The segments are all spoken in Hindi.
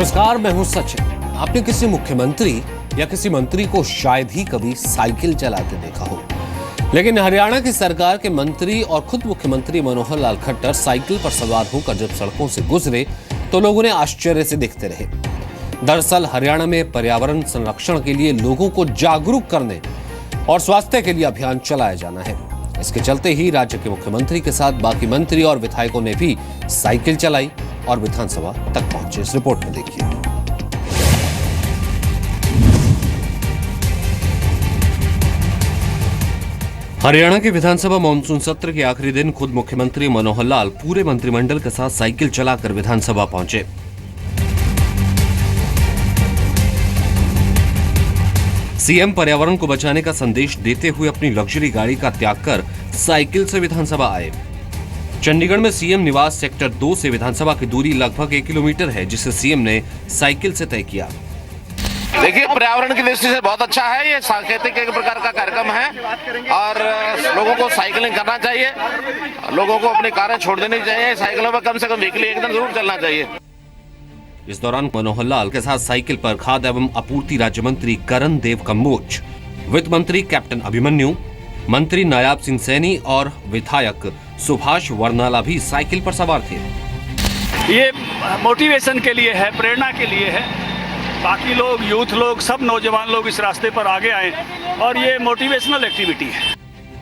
नमस्कार, मैं हूं सचिन। आपने किसी मुख्यमंत्री या किसी मंत्री को शायद ही कभी साइकिल चलाते देखा हो, लेकिन हरियाणा की सरकार के मंत्री और खुद मुख्यमंत्री मनोहर लाल खट्टर साइकिल पर सवार होकर जब सड़कों से गुजरे तो लोगों ने आश्चर्य से देखते रहे। दरअसल हरियाणा में पर्यावरण संरक्षण के लिए लोगों को जागरूक करने और स्वास्थ्य के लिए अभियान चलाया जाना है। इसके चलते ही राज्य के मुख्यमंत्री के साथ बाकी मंत्री और विधायकों ने भी साइकिल चलाई और विधानसभा तक पहुंचे। इस रिपोर्ट में देखिए। हरियाणा के विधानसभा मानसून सत्र के आखिरी दिन खुद मुख्यमंत्री मनोहर लाल पूरे मंत्रिमंडल के साथ साइकिल चलाकर विधानसभा पहुंचे। सीएम पर्यावरण को बचाने का संदेश देते हुए अपनी लग्जरी गाड़ी का त्याग कर साइकिल से विधानसभा आए। चंडीगढ़ में सीएम निवास सेक्टर 2 से विधानसभा की दूरी लगभग 1 किलोमीटर है, जिसे सीएम ने साइकिल से तय किया। देखिए, पर्यावरण की दृष्टि से बहुत अच्छा है। ये सांकेतिक एक प्रकार का कार्यक्रम है और लोगों को साइकिलिंग करना चाहिए। लोगों को अपनी कारें छोड़ देनी चाहिए। साइकिलों पर कम से कम वीकली एक दिन जरूर चलना चाहिए। इस दौरान मनोहर लाल के साथ साइकिल पर खाद्य एवं आपूर्ति राज्य मंत्री करण देव कम्बोज, वित्त मंत्री कैप्टन अभिमन्यु, मंत्री नायाब सिंह सैनी और विधायक सुभाष वर्नाला भी साइकिल पर सवार थे। ये मोटिवेशन के लिए है, प्रेरणा के लिए है। बाकी लोग, यूथ लोग, सब नौजवान लोग इस रास्ते पर आगे आए और ये मोटिवेशनल एक्टिविटी है।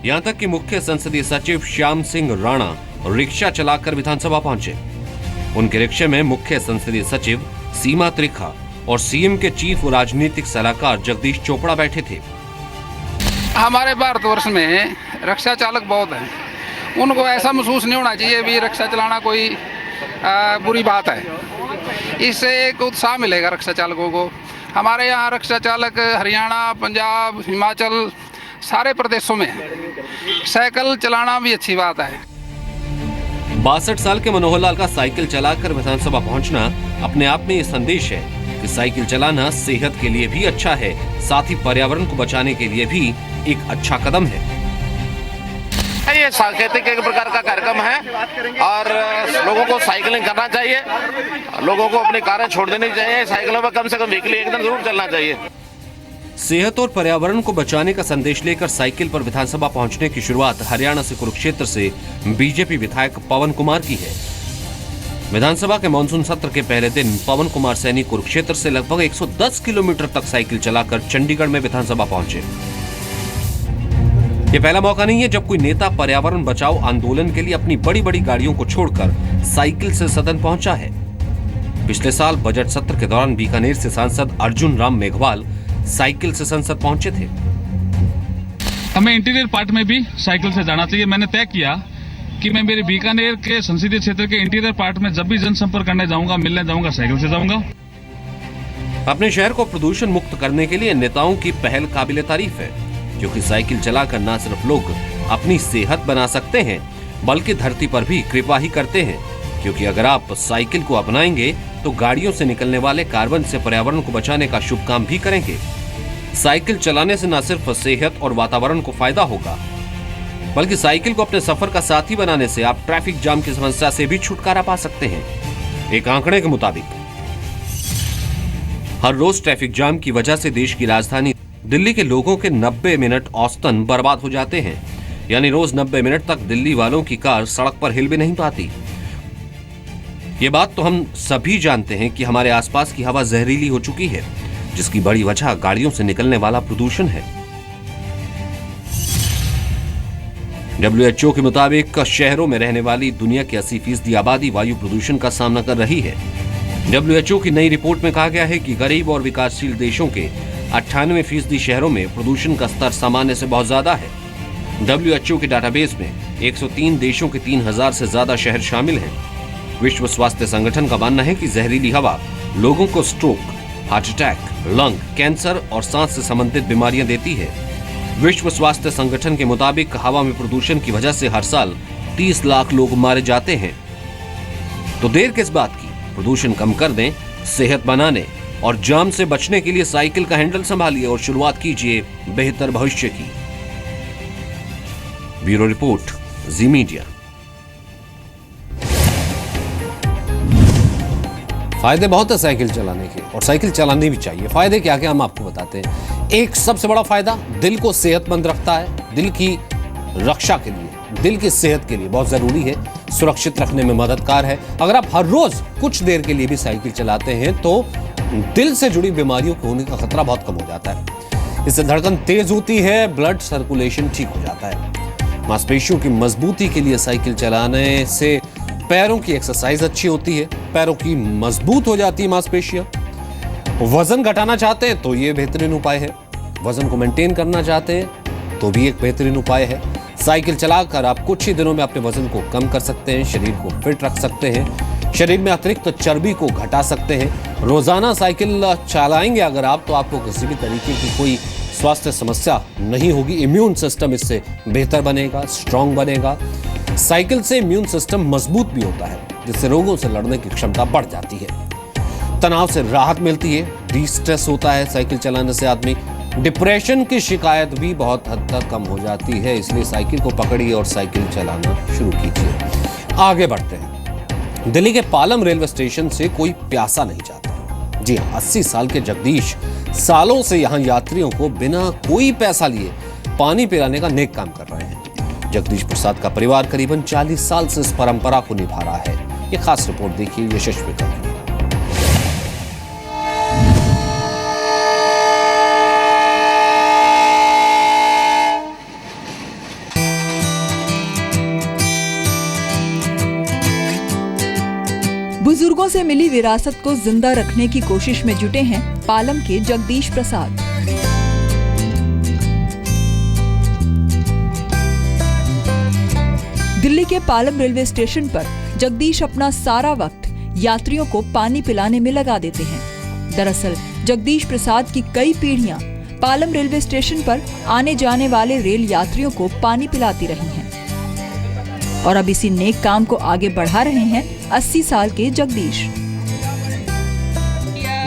यहाँ तक कि मुख्य संसदीय सचिव श्याम सिंह राणा रिक्शा चलाकर विधानसभा पहुंचे। उनके रिक्शे में मुख्य संसदीय सचिव सीमा त्रिखा और सीएम के चीफ राजनीतिक सलाहकार जगदीश चोपड़ा बैठे थे। हमारे भारतवर्ष में रिक्शा चालक बहुत हैं। उनको ऐसा महसूस नहीं होना चाहिए भी रिक्शा चलाना कोई बुरी बात है। इससे एक उत्साह मिलेगा रिक्शा चालकों को। हमारे यहाँ रिक्शा चालक हरियाणा, पंजाब, हिमाचल सारे प्रदेशों में साइकिल चलाना भी अच्छी बात है। 62 साल के मनोहर लाल का साइकिल चलाकर विधानसभा पहुंचना अपने आप में ये संदेश है कि साइकिल चलाना सेहत के लिए भी अच्छा है, साथ ही पर्यावरण को बचाने के लिए भी एक अच्छा कदम है। ये सांकेतिक एक प्रकार का कार्यक्रम है और लोगों को साइकिलिंग करना चाहिए। लोगों को अपनी कारें छोड़ देनी चाहिए। साइकिलों पर कम से कम वीकली एक दिन जरूर चलना चाहिए। सेहत और पर्यावरण को बचाने का संदेश लेकर साइकिल पर विधानसभा पहुंचने की शुरुआत हरियाणा से कुरुक्षेत्र से बीजेपी विधायक पवन कुमार की है। विधानसभा के मानसून सत्र के पहले दिन पवन कुमार सैनी कुरुक्षेत्र से लगभग 110 किलोमीटर तक साइकिल चलाकर चंडीगढ़ में विधानसभा पहुंचे। ये पहला मौका नहीं है जब कोई नेता पर्यावरण बचाओ आंदोलन के लिए अपनी बड़ी बड़ी गाड़ियों को छोड़कर साइकिल से सदन पहुंचा है। पिछले साल बजट सत्र के दौरान बीकानेर से सांसद अर्जुन राम मेघवाल साइकिल से संसद पहुंचे थे। हमें इंटीरियर पार्ट में भी साइकिल से जाना चाहिए। मैंने तय किया कि मैं मेरे बीकानेर के संसदीय क्षेत्र के इंटीरियर पार्ट में जब भी जनसंपर्क करने जाऊंगा, मिलने जाऊंगा, साइकिल से जाऊंगा। अपने शहर को प्रदूषण मुक्त करने के लिए नेताओं की पहल काबिले तारीफ है, क्योंकि साइकिल चलाकर न सिर्फ लोग अपनी सेहत बना सकते हैं बल्कि धरती पर भी कृपा ही करते हैं, क्योंकि अगर आप साइकिल को अपनाएंगे तो गाड़ियों से निकलने वाले कार्बन से पर्यावरण को बचाने का शुभ काम भी करेंगे। साइकिल चलाने से न सिर्फ सेहत और वातावरण को फायदा होगा, बल्कि साइकिल को अपने सफर का साथी बनाने से आप ट्रैफिक जाम की समस्या से भी छुटकारा पा सकते हैं। एक आंकड़े के मुताबिक हर रोज ट्रैफिक जाम की वजह से देश की राजधानी दिल्ली के लोगों के 90 मिनट औसतन बर्बाद हो जाते हैं। यानी रोज 90 मिनट तक दिल्ली वालों की कार सड़क पर हिल भी नहीं पाती। ये बात तो हम सभी जानते हैं कि हमारे आसपास की हवा जहरीली हो चुकी है, जिसकी बड़ी वजह गाड़ियों से निकलने वाला प्रदूषण है। WHO के मुताबिक शहरों में रहने वाली दुनिया की 80% आबादी वायु प्रदूषण का सामना कर रही है। WHO की नई रिपोर्ट में कहा गया है कि गरीब और विकासशील देशों के 98% शहरों में प्रदूषण का स्तर सामान्य से बहुत ज्यादा है। WHO के डाटाबेस में 103 देशों के 3000 से ज्यादा शहर शामिल हैं। विश्व स्वास्थ्य संगठन का मानना है कि जहरीली हवा लोगों को stroke, heart attack, lung cancer और सांस से संबंधित बीमारियां देती है। विश्व स्वास्थ्य संगठन के मुताबिक हवा में प्रदूषण की वजह से हर साल 30 लाख लोग मारे जाते हैं। तो देर किस बात की, प्रदूषण कम कर दें, सेहत बनाने और जाम से बचने के लिए साइकिल का हैंडल संभालिए और शुरुआत कीजिए बेहतर भविष्य की। ब्यूरो रिपोर्ट, जी मीडिया। फायदे बहुत है साइकिल चलाने के, और साइकिल चलानी भी चाहिए। फायदे क्या क्या हम आपको बताते हैं। एक सबसे बड़ा फायदा, दिल को सेहतमंद रखता है। दिल की रक्षा के लिए, दिल की सेहत के लिए बहुत जरूरी है, सुरक्षित रखने में मददगार है। अगर आप हर रोज कुछ देर के लिए भी साइकिल चलाते हैं तो दिल से जुड़ी बीमारियों के होने का खतरा बहुत कम हो जाता है। इससे धड़कन तेज होती है, ब्लड सर्कुलेशन ठीक हो जाता है। मांसपेशियों की मजबूती के लिए साइकिल चलाने से पैरों की एक्सरसाइज अच्छी होती है, पैरों की मजबूत हो जाती है मांसपेशियां। वजन घटाना चाहते हैं तो ये बेहतरीन उपाय है। वजन को मेंटेन करना चाहते हैं तो भी एक बेहतरीन उपाय है। साइकिल चलाकर आप कुछ ही दिनों में अपने वजन को कम कर सकते हैं, शरीर को फिट रख सकते हैं, शरीर में अतिरिक्त चर्बी को घटा सकते हैं। रोजाना साइकिल चलाएंगे अगर आप, तो आपको किसी भी तरीके की कोई स्वास्थ्य समस्या नहीं होगी। इम्यून सिस्टम इससे बेहतर बनेगा, स्ट्रांग बनेगा। साइकिल से इम्यून सिस्टम मजबूत भी होता है, जिससे रोगों से लड़ने की क्षमता बढ़ जाती है। तनाव से राहत मिलती है, डिस्ट्रेस होता है साइकिल चलाने से आदमी। डिप्रेशन की शिकायत भी बहुत हद तक कम हो जाती है। इसलिए साइकिल को पकड़िए और साइकिल चलाना शुरू कीजिए। आगे बढ़ते हैं। दिल्ली के पालम रेलवे स्टेशन से कोई प्यासा नहीं जाता। जी हाँ, 80 साल के जगदीश सालों से यहाँ यात्रियों को बिना कोई पैसा लिए पानी पिलाने का नेक काम कर रहे हैं। जगदीश प्रसाद का परिवार करीबन 40 साल से इस परंपरा को निभा रहा है। ये खास रिपोर्ट देखिए यशस्वी का। बुजुर्गों से मिली विरासत को जिंदा रखने की कोशिश में जुटे हैं पालम के जगदीश प्रसाद। दिल्ली के पालम रेलवे स्टेशन पर जगदीश अपना सारा वक्त यात्रियों को पानी पिलाने में लगा देते हैं। दरअसल जगदीश प्रसाद की कई पीढ़ियां पालम रेलवे स्टेशन पर आने जाने वाले रेल यात्रियों को पानी पिलाती रही हैं और अब इसी नेक काम को आगे बढ़ा रहे हैं 80 साल के जगदीश।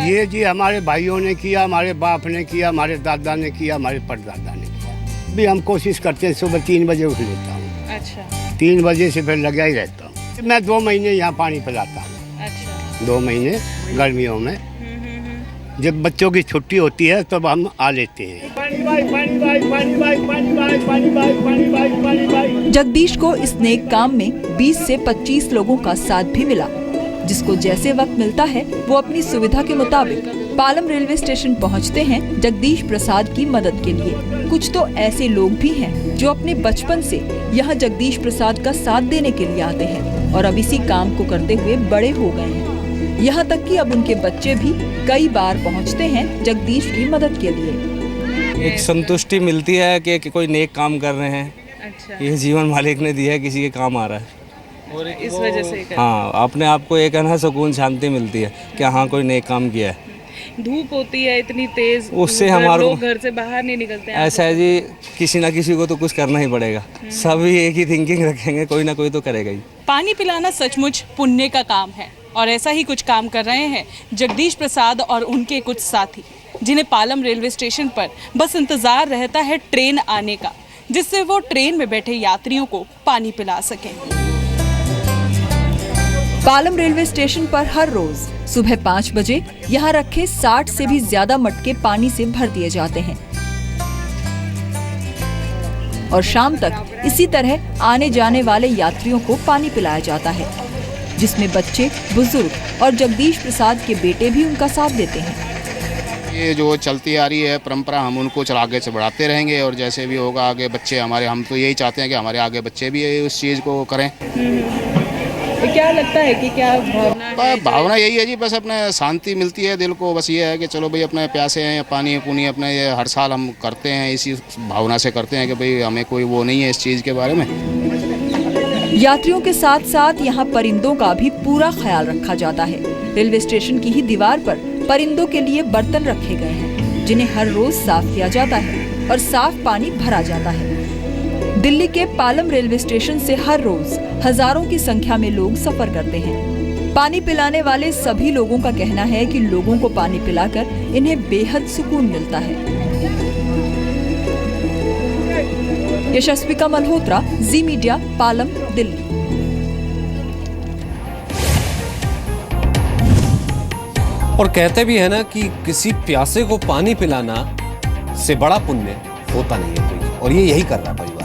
ये जी हमारे भाइयों ने किया, हमारे बाप ने किया, हमारे दादा ने किया, हमारे परदादा ने किया। भी हम कोशिश करते हैं, सुबह 3 बजे उठ लेता हूँ। अच्छा। 3 बजे से फिर लगा ही रहता हूँ। मैं 2 महीने यहाँ पानी पिलाता हूँ। अच्छा। 2 महीने गर्मियों में, जब बच्चों की छुट्टी होती है तब हम आ लेते हैं। जगदीश को इस नेक काम में 20 से 25 लोगों का साथ भी मिला, जिसको जैसे वक्त मिलता है वो अपनी सुविधा के मुताबिक पालम रेलवे स्टेशन पहुंचते हैं जगदीश प्रसाद की मदद के लिए। कुछ तो ऐसे लोग भी हैं जो अपने बचपन से यहाँ जगदीश प्रसाद का साथ देने के लिए आते हैं और अब इसी काम को करते हुए बड़े हो गए हैं। यहाँ तक कि अब उनके बच्चे भी कई बार पहुँचते हैं जगदीश की मदद के लिए। एक संतुष्टि मिलती है कि कोई नेक काम कर रहे हैं। अच्छा। ये जीवन मालिक ने दिया है, किसी के काम आ रहा है और इस वजह से हाँ, अपने आप को एक है ना सुकून शांति मिलती है कि हाँ कोई नेक काम किया है। धूप होती है इतनी तेज, उससे हमारे लोग घर से बाहर नहीं निकलते हैं। ऐसा है जी, किसी ना किसी को तो कुछ करना ही पड़ेगा। सभी एक ही थिंकिंग रखेंगे, कोई ना कोई तो करेगा ही। पानी पिलाना सचमुच पुण्य का काम है और ऐसा ही कुछ काम कर रहे हैं जगदीश प्रसाद और उनके कुछ साथी, जिन्हें पालम रेलवे स्टेशन पर बस इंतजार रहता है ट्रेन आने का, जिससे वो ट्रेन में बैठे यात्रियों को पानी पिला सकें। पालम रेलवे स्टेशन पर हर रोज सुबह 5 बजे यहाँ रखे 60 से भी ज्यादा मटके पानी से भर दिए जाते हैं और शाम तक इसी तरह आने जाने वाले यात्रियों को पानी पिलाया जाता है, जिसमें बच्चे, बुजुर्ग और जगदीश प्रसाद के बेटे भी उनका साथ देते हैं। ये जो चलती आ रही है परंपरा, हम उनको आगे से बढ़ाते रहेंगे और जैसे भी होगा आगे बच्चे हमारे, हम तो यही चाहते हैं कि हमारे आगे बच्चे भी उस चीज़ को करें। तो क्या लगता है कि क्या भावना है? भावना यही है जी, बस अपने शांति मिलती है दिल को। बस ये है कि चलो भाई अपने प्यासे हैं, पानी पुनी अपने ये हर साल हम करते हैं, इसी भावना से करते हैं कि भाई हमें कोई वो नहीं है इस चीज़ के बारे में। यात्रियों के साथ साथ यहाँ परिंदों का भी पूरा ख्याल रखा जाता है। रेलवे स्टेशन की ही दीवार पर परिंदों के लिए बर्तन रखे गए हैं, जिन्हें हर रोज साफ किया जाता है और साफ पानी भरा जाता है। दिल्ली के पालम रेलवे स्टेशन से हर रोज हजारों की संख्या में लोग सफर करते हैं। पानी पिलाने वाले सभी लोगों का कहना है कि लोगों को पानी पिलाकर इन्हें बेहद सुकून मिलता है। यशस्विका मल्होत्रा, जी मीडिया, पालम, दिल्ली। और कहते भी है ना कि किसी प्यासे को पानी पिलाना से बड़ा पुण्य होता नहीं है कोई, और ये यही कर रहा है भाई।